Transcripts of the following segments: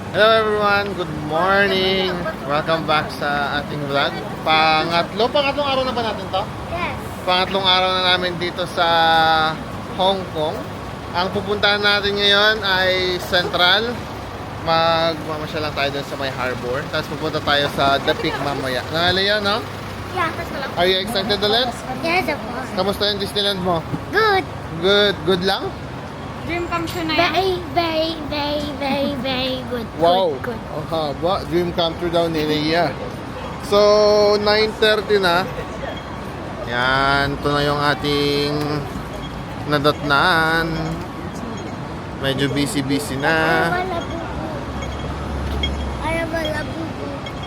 Hello everyone, good morning. Welcome back sa ating vlog. Pangatlong araw na ba natin to? Yes. Pangatlong araw na namin dito sa Hong Kong. Ang pupuntahan natin ngayon ay Central. Magmamasyal lang tayo dun sa may harbor. Tapos pupunta tayo sa The Peak mamaya. Nangalaya, no? Yeah. Are you excited ulit? Yes, of course. Kamusta yung Disneyland mo? Good. Good lang? Dream come true na yan. Very good. Wow! Good. Dream come true daw ni Leia. So, 9:30 na. Yan, ito na yung ating nadatnaan. Medyo busy na.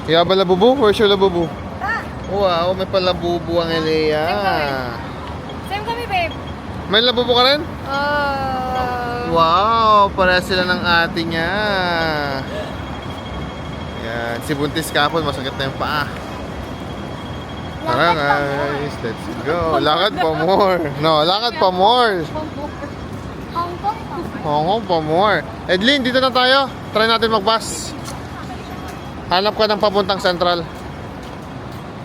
Kaya ba labubu? Where's your labubu? Wow, may palabubu ang Leia. Same kami, babe. May labubu ka rin? Wow, para sila ng ate niya. Yan, si Buntis kapon, masakit na yung paa. Tara guys, let's go. Lakad pa more. No, lakad pa more. Hong Kong. Hong Kong pa more. Edlin, dito na tayo. Try natin mag-bus. Hanap ka ng papuntang Central.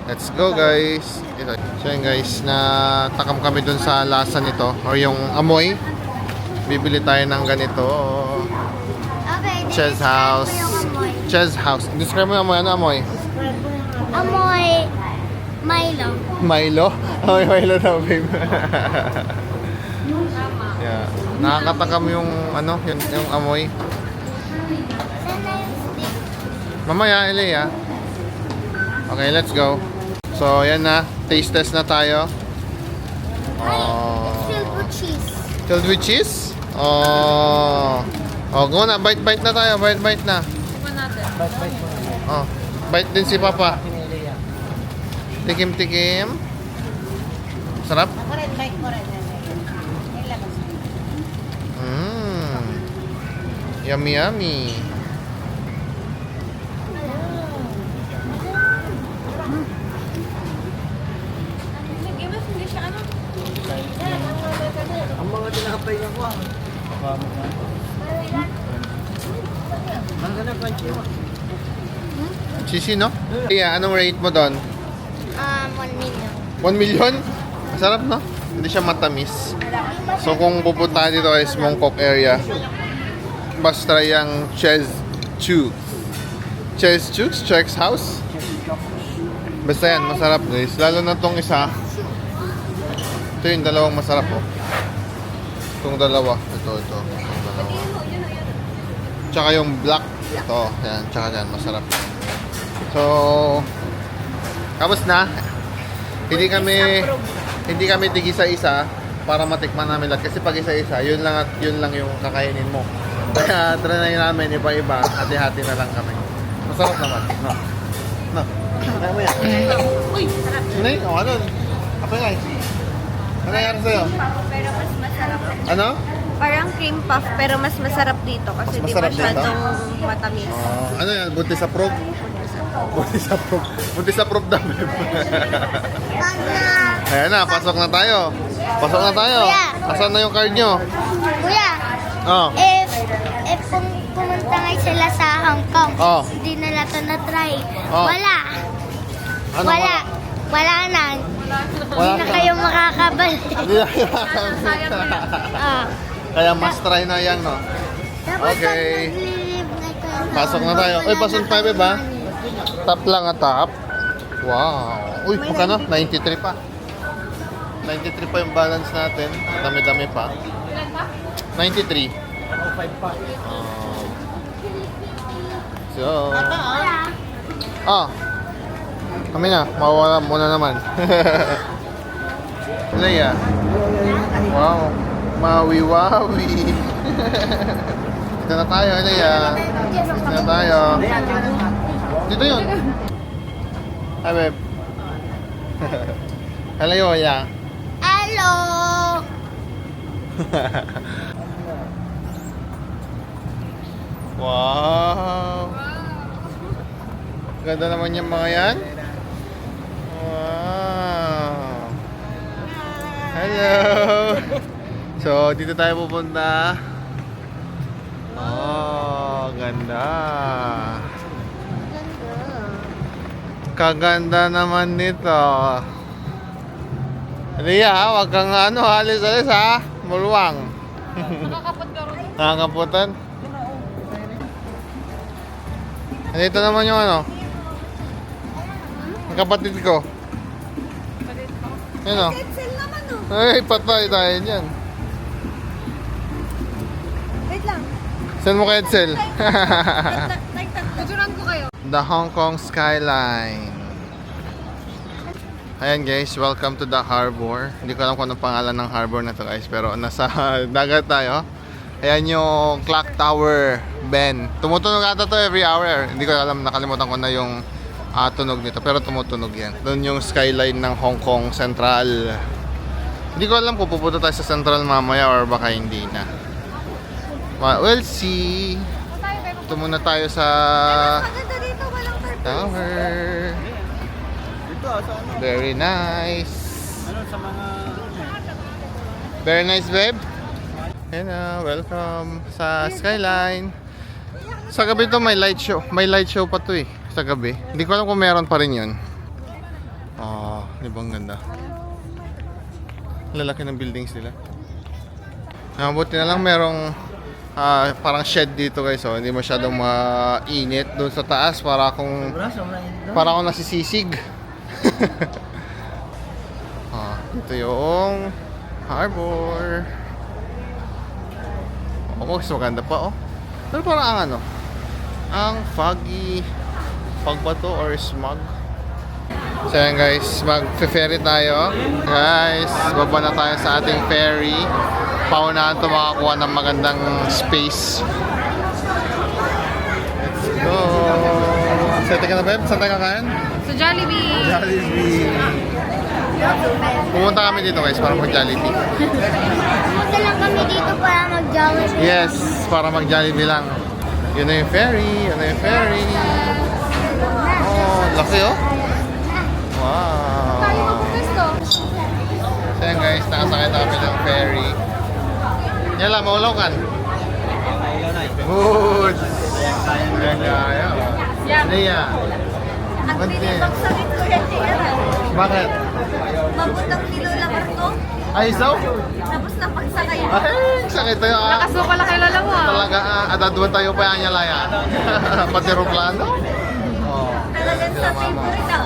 Let's go guys. Ito. So yun guys, natakam kami dun sa lasa nito or yung amoy. Bibili tayo ng ganito. Okay, Chess house. amoy. Chess house. Describe mo yung amoy. Ano amoy? Amoy Milo. Milo? Amoy Milo daw, babe. Yeah. Nakakatakam yung ano, yung amoy. Sana yung stick. Mamaya, Elea. Okay, let's go. So, yan na. Taste test na tayo. It's filled with cheese. Filled with cheese? Oh. Oh, go na. Bite na tayo. Bite na. Subukan natin. Oh. Bite din si Papa. Tikim. Sarap? Yummy. Hindi siya ano. Ang mga tinapay niya ko ang ang ganang crunchy mo. Cheesy, no? Yeah, anong rate mo doon? 1 million. 1 million? Masarap, no? Hindi siya matamis. So, kung pupunta dito kay Mongkok area, basta try ang Chess House. Basta yan, masarap guys. Lalo na tong isa. Ito yung dalawang masarap, oh. Itong dalawa. Ito. Itong dalawa. Tsaka yung black. Ito. Yan. Tsaka yan. Masarap. So, tapos na. Hindi kami tigisa-isa para matikman namin lahat. Kasi pag isa-isa, yun lang yung kakainin mo. Kaya try na namin iba-iba. Hati-hati na lang kami. Masarap naman. No. Kaya mo yan. Uy, sarap. Hindi? O ano? Apa nga? Ano nangyari sa'yo? Pero mas masarap. Ano? Parang cream puff, pero mas masarap dito kasi Mas di masarap dito? masyadong matamis. Ano yan? Buntis sa prog? Buntis sa prog daw. Ayan na, pasok na tayo. Kuya. Asan na yung card nyo? Kuya, Oh. if pumunta ngayon sila sa Hong Kong, Oh. hindi nila ito na-try. Oh. Wala Ano na. Wala Hindi na ka. kayo makakabalik. Hindi na Sayang na lang. Ah. Kaya must try na yan, no? Tapos Okay. pag naglilive na kayo sa Pasok na Hong Kong, tayo. Uy, wala pasok na tayo, kayong ba? money. Top lang at top. Wow. Uy, magkano? 93 pa. 93 pa yung balance natin. Dami-dami pa. Ilan pa? 93. Oh, 5 pa. So, Wala. kami na. Mawawala muna naman. Leia. Wow. Mawi-wawi. Dito na tayo, Leia. Dito na tayo. Dito yun. Hi, babe. Hello, Leia. Hello. Wow. Ganda naman yung mga yan. Wow. Hello. So, dito tayo pupunta. Oh, Ganda. Kaganda naman nito. Ria, wag kang alis-alis ha. Muluwang. Nakakapot ka rin. Nakakaputan. Dito naman yung ang kapatid ko. Yun o. Cancel naman oh. Ay, patay tayo dyan. Wait lang. Saan mo kay Edsel? Tuturan ko kayo. The Hong Kong skyline. Ayan guys, welcome to the harbor. Hindi ko alam kung anong pangalan ng harbor na to guys, pero nasa dagat tayo. Ayan yung clock tower, Ben. Tumutunog ata to every hour. Hindi ko alam, nakalimutan ko na yung tunog nito, pero tumutunog yan. Doon yung skyline ng Hong Kong Central. Hindi ko alam kung pupunta tayo sa Central mamaya or baka hindi na. We'll see. Ito muna tayo sa Maganda dito, walang curtain. tower. Dito, sa ano? Very nice. Ano, sa mga... Very nice, babe. Ayan na, welcome sa skyline. Sa gabi to may light show. May light show pa to eh. Sa gabi. Hindi ko alam kung meron pa rin yun. Di ba ang ganda? Lalaki ng buildings nila. Mabuti na lang merong parang shed dito guys. So, hindi masyadong mainit. Doon sa taas para akong nasisisig. Ito yung harbor. Mas maganda pa oh. Pero parang ang foggy. Fog ba to or smog? So yan guys, mag-ferry tayo. Guys, baba na tayo sa ating ferry. Paunahan to makakuha ng magandang space. Let's go! Sete ka na babe? Saan tayo kakain? So Jollibee. Jollibee. Pumunta kami dito guys para mag-Jollibee. Pumunta lang kami dito para mag-Jollibee. Yes, para mag-Jollibee lang. Yun na yung ferry, yun na yung ferry. Oh, laki oh. Wow. Tayo magpupesto. So yan guys, nakasakay na kami ng ferry. Yan lang, maulaw kan. Good. Ayan kaya. Leia. Ang pinipag sa ito yan. Bakit? Mabutang ni Lola Marto. Ay, isaw? Tapos napagsakay. Ay, sakit tayo ah. Nakasuka pala kay Lola mo ah. Talaga adadwa tayo pa yan laya. Pati aeroplano. Oh. Talagang sa favorite ah.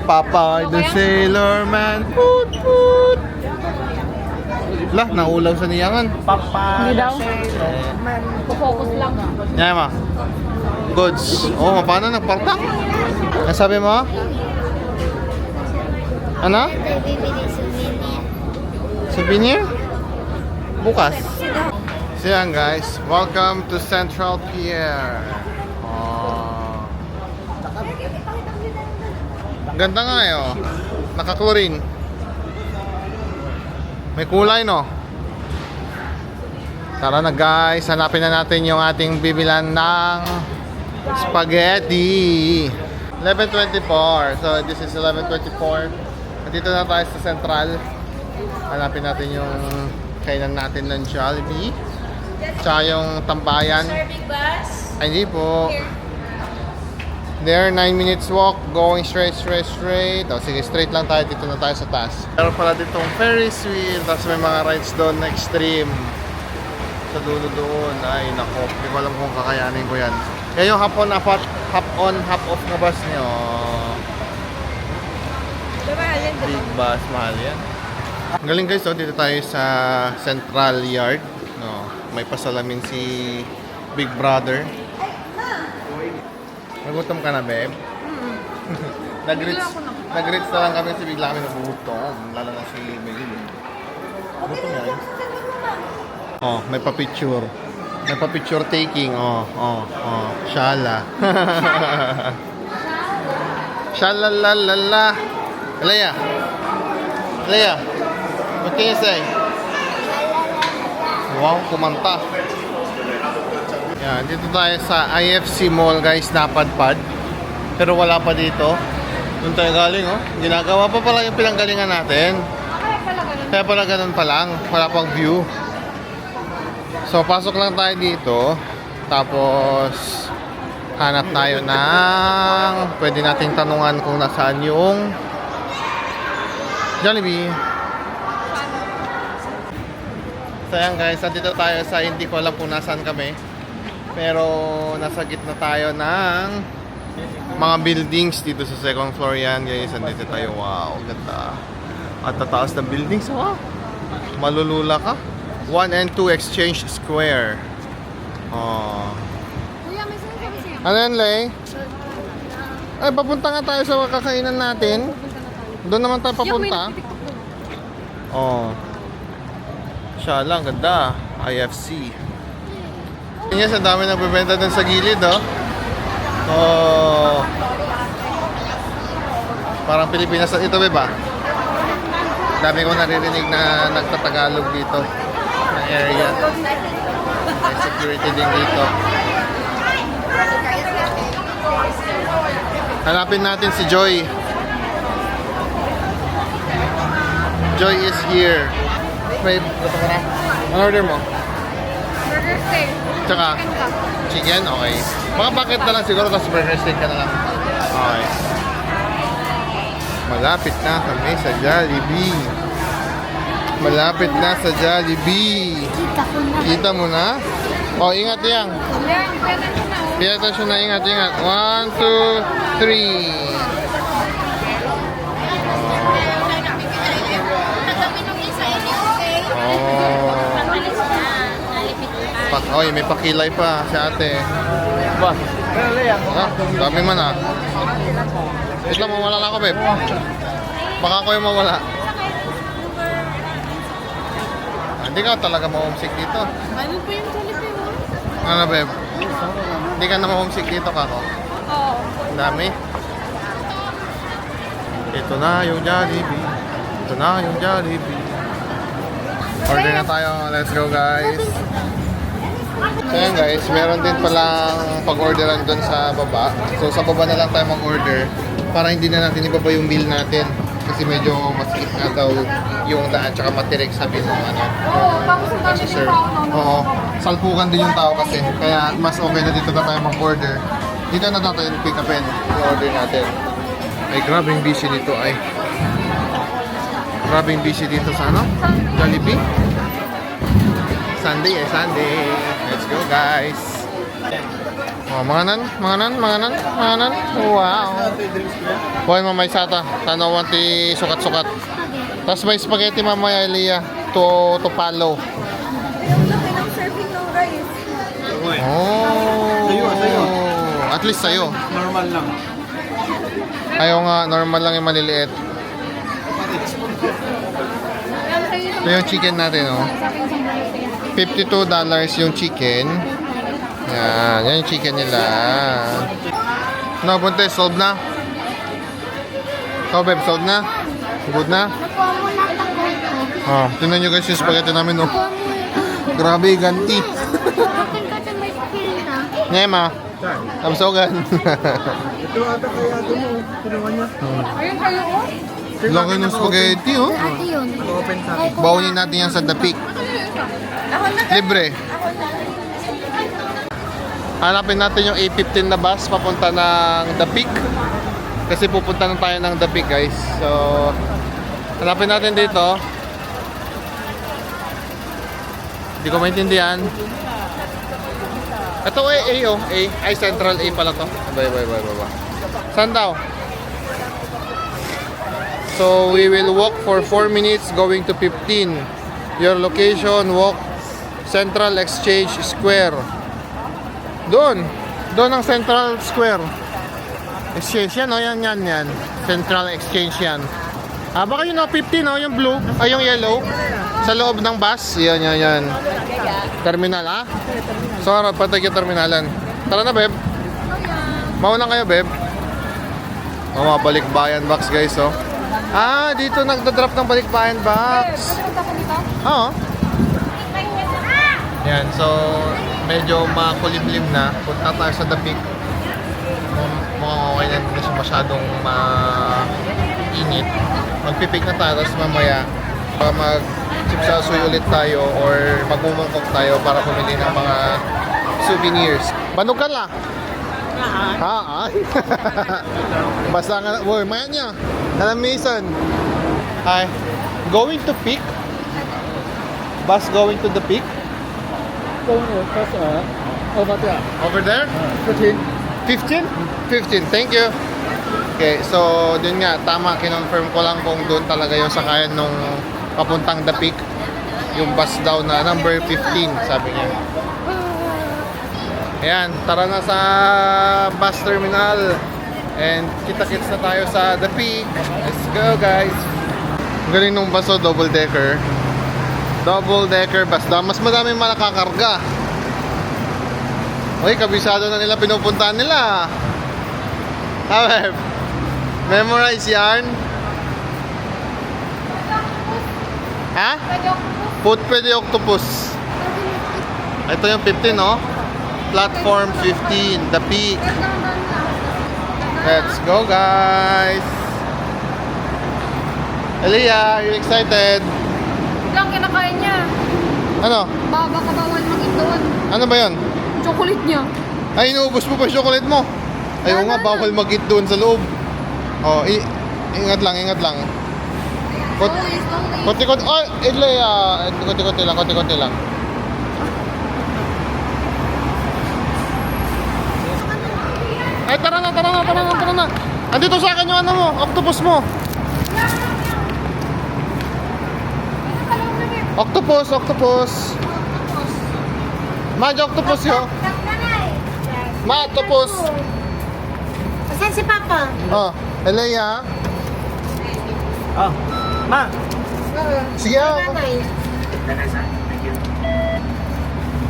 Papa the Sailor Man. Poot, poot. Lah, naulaw sa niyangan. Papa. Hindi daw. Focus lang ah. Yan ma. Goods. Oh, paano nagpartak? Ano sabi mo? Ano? Tayo bibili souvenir. Souvenir? Bukas. So yan guys, welcome to Central Pier. Oh. Ganda nga eh oh. Naka-chlorine. May kulay no. Tara na guys, hanapin na natin yung ating bibilan ng spaghetti. 11:24. So this is 11:24. Nandito na tayo sa Central. Hanapin natin yung kainan natin ng Jollibee. Tsaka yung tambayan. Big bus. Ay, hindi po. There, 9 minutes walk, going straight. Oh, sige, straight lang tayo. Dito na tayo sa taas. Meron pala ditong Ferris wheel. Tapos may mga rides doon na extreme. Sa dulo doon. Ay, nako. Hindi ko alam kung kakayanin ko yan. Yan yung hop on, hop off na bus nyo. Big bus, mahal yan. Ang galing guys, oh, dito tayo sa Central Yard. No, may pasalamin si Big Brother. Nagutom ka na, babe? Nag-reach na lang kami kasi bigla kami nagutom. Lalo na si Miguel. Gutom yan. Oh, may pa-picture. May pa-picture taking. Oh. Shala. Shalalalala. Leia. What can you say? Wow, kumanta. Yan, dito tayo sa IFC Mall guys, napadpad. Pero wala pa dito. Doon tayo galing oh. Ginagawa pa pala yung pinanggalingan natin. Kaya pala ganun pa lang. Wala pang view. So pasok lang tayo dito. Tapos, hanap tayo ng pwede nating tanungan kung nasaan yung Jollibee. So yan guys, nandito tayo sa hindi ko alam kung nasaan kami. Pero nasa gitna tayo ng mga buildings dito sa second floor yan guys. Nandito tayo, wow, ganda. At tataas ng buildings, wow. Malulula ka. 1 and 2 Exchange Square. Oh. Kuya, may sinasabi siya. Ano yan, Lay? Ay, papunta nga tayo sa kakainan natin. Doon naman tayo papunta. Oh. Siya lang, ganda. IFC. Yan, sa dami na bibenta dun sa gilid, oh. Oh. Parang Pilipinas. Ito, ba? Dami ko naririnig na nagtatagalog dito. Na area. May security din dito. Hanapin natin si Joy. Joy is here. Wait, gusto ko na. Ano order mo? Burger steak. Tsaka chicken? Okay. Mga bucket na lang siguro, tapos burger steak ka na lang. Okay. Malapit na kami sa Jollibee. Malapit na sa Jollibee. Kita ko na. Kita mo na? Oh, ingat yan. Yan, pwede ko na. Pila tayo na, ingat, ingat. 1, 2, 3. Oh. Oy, may pakilay pa si ate. Ba? Ah, dami man ah. Ito, mawala na ako, babe. Baka ako yung mawala. Hindi ka talaga ma-homesick dito. Ano po yung Jollibee mo? Ano, babe? Hindi ka na ma-homesick dito, kako? Oo. Ang dami. Ito na yung Jollibee. Ito na yung Jollibee. Order na tayo. Let's go, guys. So yan guys, meron din palang pag-orderan doon sa baba. So sa baba na lang tayo mag-order para hindi na natin ibaba yung bill natin. Kasi medyo masikip nga daw yung daan tsaka matirik sabi nung ano. Oo, tapos ang dami Sir. ng tao na. Oo. Salpukan din yung tao kasi. Kaya mas okay na dito na tayo mag-order. Dito na natin pick upin yung order natin. Ay, grabing busy dito ay. Grabing busy dito sa ano? Jollibee. Sunday eh, Sunday. Let's go guys. Oh, mga nan. Wow. Boy, mamay sata. Tanawan ti sukat-sukat. Tapos may spaghetti mamaya, Elia. To palo. Oh. Sa'yo. At least sa'yo. Normal lang. Ayaw nga, normal lang yung maliliit. Ito yung chicken natin, oh. $52 yung chicken. Yan yung chicken nila. No, Bunte, solve na. So, babe, solve na. Good na. Nakuha mo na ako. Oh, tingnan nyo guys yung spaghetti namin, oh. Grabe, ganti. Katin may skill na. Nema, kamsogan. Ito ata kaya ito mo. Kinuha niya. Ayun kayo ko? Laki ng spaghetti, oh. Ate yun. Open sa akin. Bawalin natin yan sa The Peak. Libre. Hanapin natin yung A15 na bus papunta ng The Peak. Kasi pupunta na tayo ng The Peak, guys. So, hanapin natin dito. Hindi ko maintindihan. Ito ay A, oh. A. Ay, Central A pala to. Bye. Saan daw? So, we will walk for 4 minutes going to 15. Your location, walk Central Exchange Square. Doon ang Central Square. Exchange yan, oh, yan. Central Exchange yan. Baka yun, oh, 15, oh, yung blue, ay yung yellow. Sa loob ng bus, yan. Terminal, ah? So, patay yung terminalan. Tara na, babe. Mauna kayo, babe. Oh, mga balikbayan box, guys, oh. Dito nagda-drop ng balikbayan box. Oo. Yan, so medyo makulimlim na. Punta tayo sa The Peak. Mukhang okay na, hindi na siya masyadong mainit. Magpipik na tayo, tapos mamaya mag-chipsasoy ulit tayo or magmumungkok tayo para pumili ng mga souvenirs. Banog ka lang. Ah, ay. Basta nga, boy, maya niya. Alam, Mason. Hi. Going to peak? Bus going to the peak? Over there. Over there? 15. 15? 15, thank you. Okay, so dun nga, tama, kinonfirm ko lang kung doon talaga yung sakayan nung papuntang The Peak. Yung bus daw na number 15, sabi niya. Ayan, tara na sa bus terminal. And kita-kits na tayo sa The Peak. Let's go, guys. Ang galing nung bus, oh, double decker. Double decker bus daw. Mas madaming malakakarga. Uy, kabisado na nila pinupuntahan nila. However, memorize yarn. Ha? Pwede octopus. Ito yung 15, no? Platform 15, The Peak. Let's go, guys. Elia, are you excited? Lang kinakain niya. Ano? Baka bawal mag-indoon. Ano ba yun? Chocolate niya. Ay, inuubos mo pa yung chocolate mo. Ayaw nga, bawal mag-eat doon sa loob. Oh, ingat lang, ingat lang. Konti-konti. Oh, Elia, konti-konti lang, konti-konti lang. Ay, tara na. Andito sa akin yung ano mo, octopus mo. Octopus. Madyo octopus yo. Ma, octopus. Saan si Papa? Oh, Elia. Ah, ma. Sige.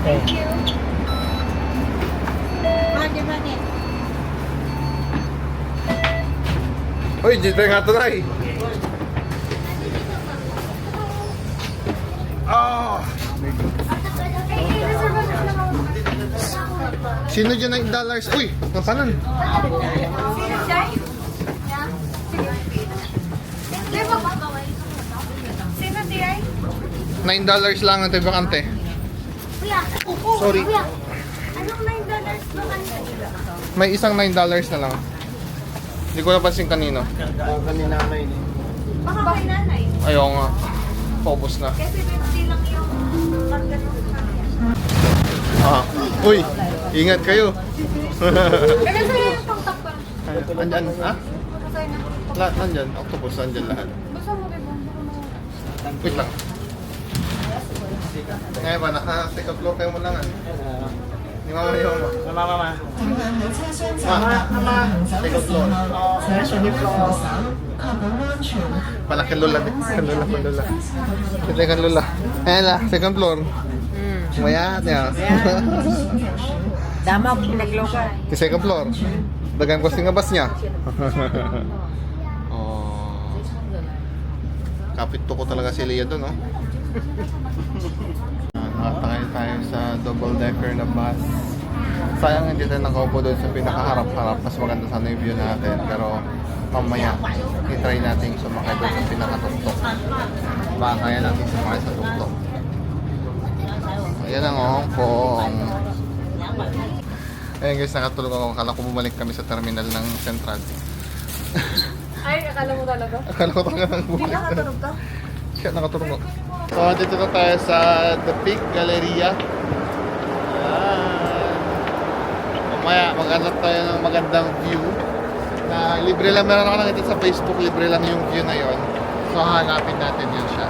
Thank you. Bakit? Uy, dito nga ito na eh. Oh. Sino dyan $9? Uy, kapanan. Sino di ay? $9 lang ang tibakante. Kuya. Sorry. Kuya. Anong $9 ba kanina? May isang $9 na lang. Hindi ko napansin kanino. Kanina na yun. Baka kay nanay. Ayaw nga. Paubos na. Kasi 50 lang yung karga ng Ah. Uy, ingat kayo. Kaya sa'yo yung pangtakpan. Andyan, ha? Sa'yo na. Lahat nandyan. Octopus, nandyan lahat. Basta mo rin bang Wait lang. Ngayon ba, naka-second floor kayo mo lang. Ni mama. Mama. Ma, second floor. Palaki lola din. Lola. Second lola. Ayan la, second floor. Mayat niya. Dama ko pinagloka. Di second floor. Dagan ko singabas niya. Oh. Kapit to ko talaga si Leah doon, no? Nakatangay tayo sa double decker na bus. Sayang hindi tayo nakaupo doon sa pinakaharap-harap. Mas maganda sana yung view natin. Pero mamaya, i-try natin sumakay doon sa pinakatuktok. Baka kaya natin sumakay sa tuktok. Ayan ang Hong Kong. Ayun guys, nakatulog ako. Akala ko bumalik kami sa terminal ng Central. Ay, akala mo talaga? Akala ko talaga nang bumalik. Nakatulog ka? Kaya nakatulog ako. So, dito na tayo sa The Peak Galleria. Ayan. Mamaya, maghanap tayo ng magandang view. Na libre lang, meron ako nakita sa Facebook, libre lang yung view na yon. So, hanapin natin yun siya.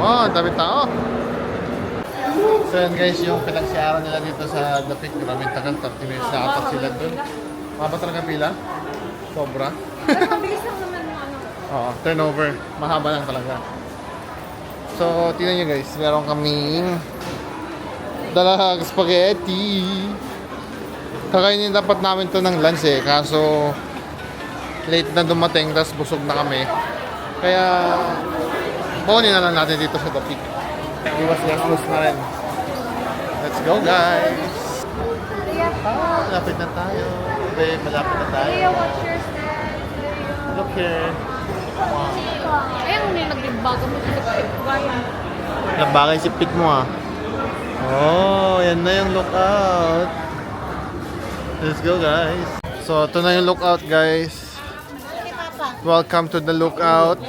Oh, dami tao. So yun guys, yung pinagsiaran nila dito sa The Peak, maraming tagal, 30 minutes na apat sila dun. Maba talaga pila? Sobra. Pero mabilis lang naman yung ano. Oo, turnover. Mahaba lang talaga. So, tingnan nyo guys, meron kaming dalang spaghetti. Kakainin dapat namin to ng lunch eh, kaso late na dumating, tapos busog na kami. Kaya, kunin na lang natin dito sa The Peak. Iwas gastos na rin. Let's go guys! Malapit na tayo. Babe, malapit na tayo. Leah, watch your stand. Look here. Wow. Ayun, may nagbago mo sa pagkain. Nabagay si pick mo ah. Oh, yan na yung lookout. Let's go, guys. So, ito na yung lookout, guys. Welcome to the lookout.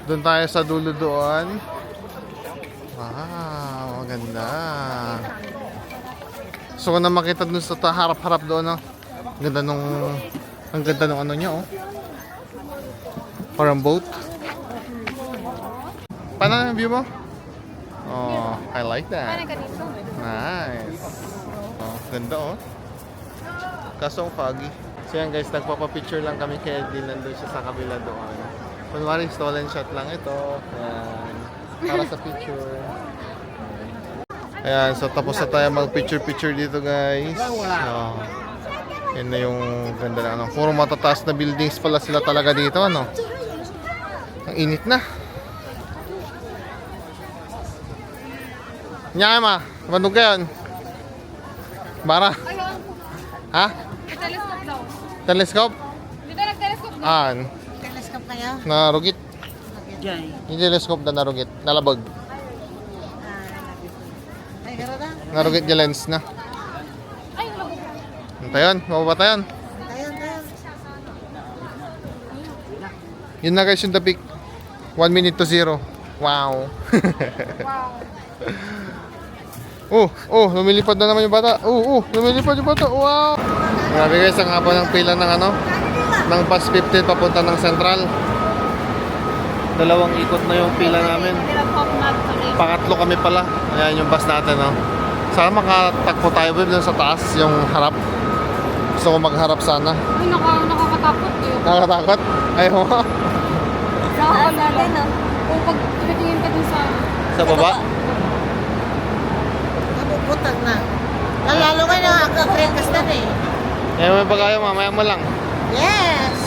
Doon tayo sa dulo doon. Wow, maganda. So, kung na makita dun sa harap-harap doon, no? Ang ganda nung ano niya, oh. Parang boat. Paano yung view mo? Oh, I like that. Nice. Oh, ganda, oh. Kaso ang foggy. So yan guys, nagpapapicture lang kami kay Edlin. Nandun siya sa kabila doon. Kunwari, stolen shot lang ito. Ayan. Para sa picture. Ayan, so tapos na tayo mag-picture-picture dito guys. Oh. Yan na yung ganda na ano. Puro matataas na buildings pala sila talaga dito, ano. Ang init na. Nya ma, bandog ka yun. Bara. Ha? Telescope daw. Telescope? Dito nag-telescope daw. An? Telescope kayo? Narugit. Jay. Yung telescope na narugit. Nalabog. Ay, gano'n na? Narugit yung lens na. Ay, labog. Antayon, mababa tayo. Tayo. Yun na guys yung the peak. 1 minute to 0. Wow. Wow. Lumilipad na naman yung bata. Lumilipad yung bata. Wow. Grabe guys, ang haba ng pila ng ano, ng bus 15 papunta ng Central. Dalawang ikot na yung pila namin. Pangatlo kami pala. Ayan yung bus natin, no. Sana makatakbo tayo dun sa taas, yung harap. Gusto ko magharap sana. Ay, nakakatakot eh. Nakakatakot? Ayaw mo. Nakakatakot natin ah. O pag tingin ka dun sa... Sa baba? Nabubutang na. Lalo ka na, kakrekas na eh. Eh, may bagayo, mamaya mo lang. Yes!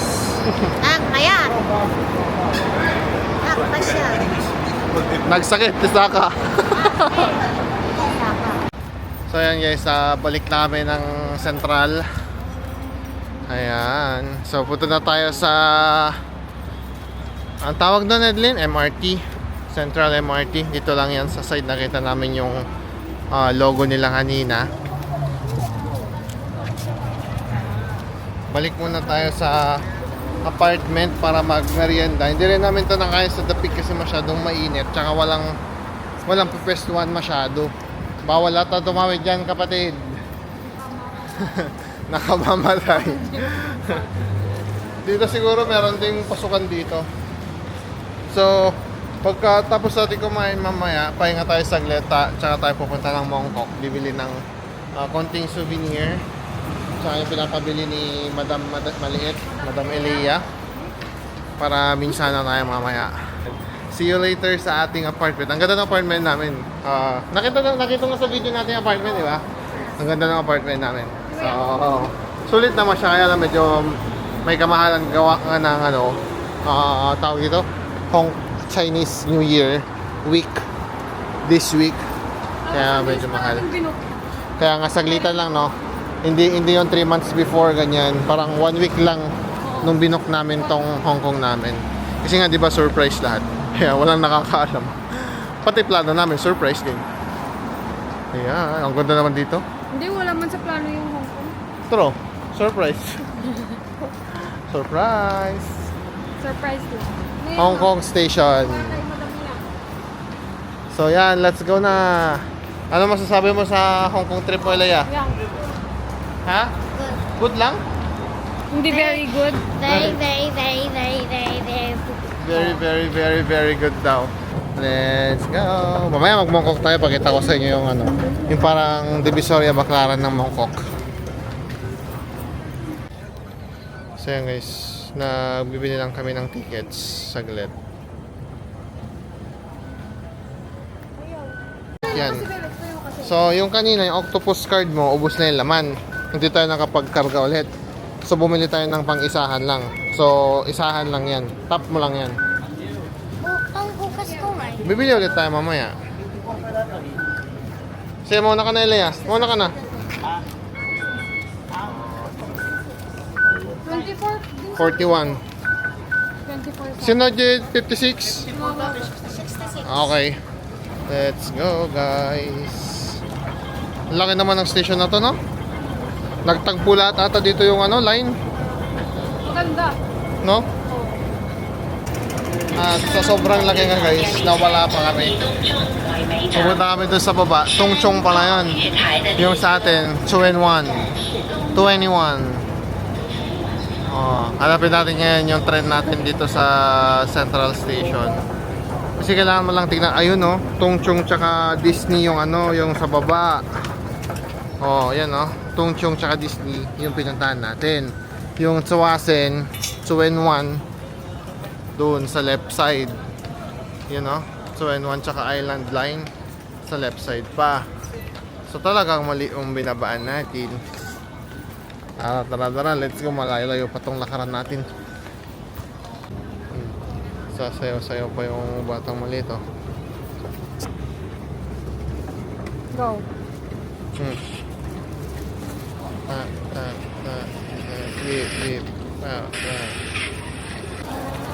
Ang mayan! Ang pasya. Nagsakit, tisaka. So ayan guys, balik na kami ng Central. Ayan. So punta na tayo sa... Ang tawag doon, Edlin? MRT. Central MRT. Dito lang yan sa side. Nakita namin yung logo nila kanina. Balik muna tayo sa apartment para mag-merienda. Hindi rin namin ito nakaya sa dapig kasi masyadong mainit. Tsaka walang pipwestuhan masyado. Bawal ata tumawid dyan, kapatid. Nakamamatay. Dito siguro meron ding pasukan dito. So, pagkatapos natin kumain mamaya, pahinga tayo saglit, tsaka tayo pupunta ng Mongkok. Bibili ng konting souvenir. Tsaka yung pinapabili ni Madam Maliit, Madam Elia. Para minsan na tayo mamaya. See you later sa ating apartment. Ang ganda ng apartment namin. Nakita mo sa video natin yung apartment, di ba? Ang ganda ng apartment namin. So, sulit naman siya. Kaya lang medyo may kamahalan gawa nga ng ano, tawag dito, Chinese New Year week. This week. Kaya medyo mahal. Kaya nga saglitan lang, no? Hindi yung 3 months before, ganyan. Parang 1 week lang nung binok namin tong Hong Kong namin. Kasi nga, di ba, surprise lahat. Kaya walang nakakaalam. Pati plano namin, surprise din. Ayan, ang ganda naman dito. Hindi, wala man sa plano yung Hong Kong. True, surprise. Surprise! Surprise lang. Hong Kong Station. So yan, let's go na. Ano masasabi mo sa Hong Kong trip mo, Elia? Yan. Ha? Good lang? Hindi very good. Very good. Very good daw. Let's go. Mamaya mag-Mongkok tayo. Pakita ko sa inyo yung ano, yung parang Divisoria Baclaran ng Mongkok. So yan guys, nagbibili lang kami ng tickets. Saglit. Yan. So yung kanina, yung octopus card mo, ubos na yung laman. Hindi tayo nakapagkarga ulit. So bumili tayo ng pang-isahan lang. So isahan lang yan. Tap mo lang yan. Ang bukas ko nga. Bibili ulit tayo mamaya. Sige, mauna ka na, Elia. Mauna ka na. 24? 41. 24. Sino dyan? 56? Okay. Let's go, guys. Laki naman ng station na to, no? Nagtagpo lahat ata dito yung ano, line, Maganda. no? At sa sobrang laki nga, guys, nawala pa kami. Pupunta kami doon sa baba. Tungchong pala yun. Yung sa atin, 2-in-1. 2-in-1. Oh, hanapin natin ngayon yung trend natin dito sa Central Station. Kasi kailangan mo lang tignan, ayun no, Tungchong tsaka Disney yung ano, yung sa baba. Oh, yan no, Tungchong tsaka Disney yung pinuntahan natin. Yung Tsuwasen, 2-in-1 doon sa left side. Yun no, 2-in-1 tsaka Island Line sa left side pa. So talagang mali yung binabaan natin. Tara, let's go. Malayo-layo pa tong lakaran natin. Sasayaw-sayaw pa yung batang maliit, oh. Go. Beep.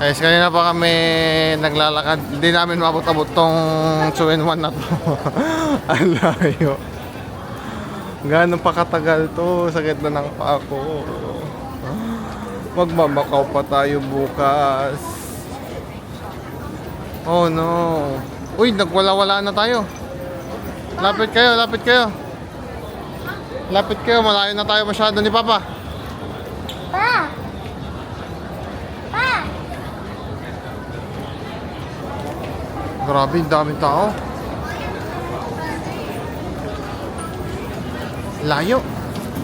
Guys, kanina pa kami naglalakad. Hindi namin mabot-abot tong 2-in-1 na to. Ang layo. Gano'n pa katagal to? Sakit na ng paa ko. Magmamakaw pa tayo bukas. Oh no. Uy, nagwala-wala na tayo. Lapit kayo. Lapit kayo, malayo na tayo masyado ni Papa. Pa! Pa! Grabe, daming tao. Layo.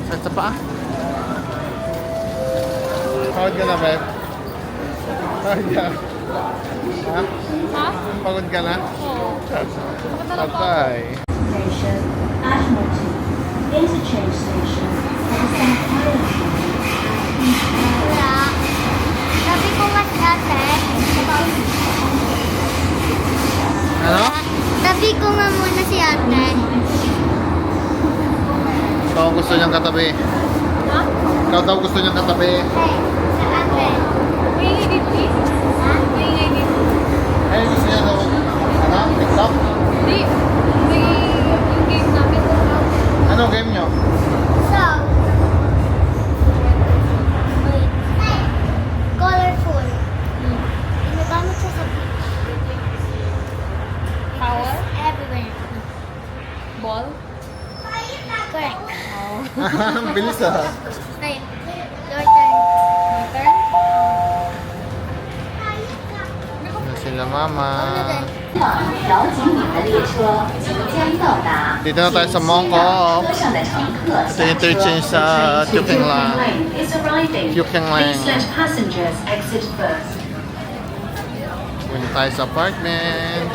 Sakit sa paa. Pagod ka na, Beb? Pagod ka? Ha? Ha? Pagod ka na? Oo. Patay. Station, Ashmolean, Interchange Station, and some Wala. Sabi ko nga si ate. Ano? Sabi ko nga muna si ate. Ikaw ang gusto niyang katabi. Ha? Ikaw daw gusto niyang katabi. Hey, sa ate. Maingay dito, please. Ha? Maingay dito. Eh, gusto niya daw. Ano? TikTok? Hindi. May yung game namin. Ano game niyo? So. Wait. Colorful. Ginagamit siya sa beach. Power? Everywhere. Ball? Correct. Ang bilis ah. Right. Your turn. My turn? Yan sila mama. Ano din? 调景里的列车即将到达。 Dito na tayo sa Mongkok. 车上的乘客 Ito yung interchange sa Tuping Lang. is arriving. Tuping Lang. Please let passengers exit first. Punta tayo sa apartment.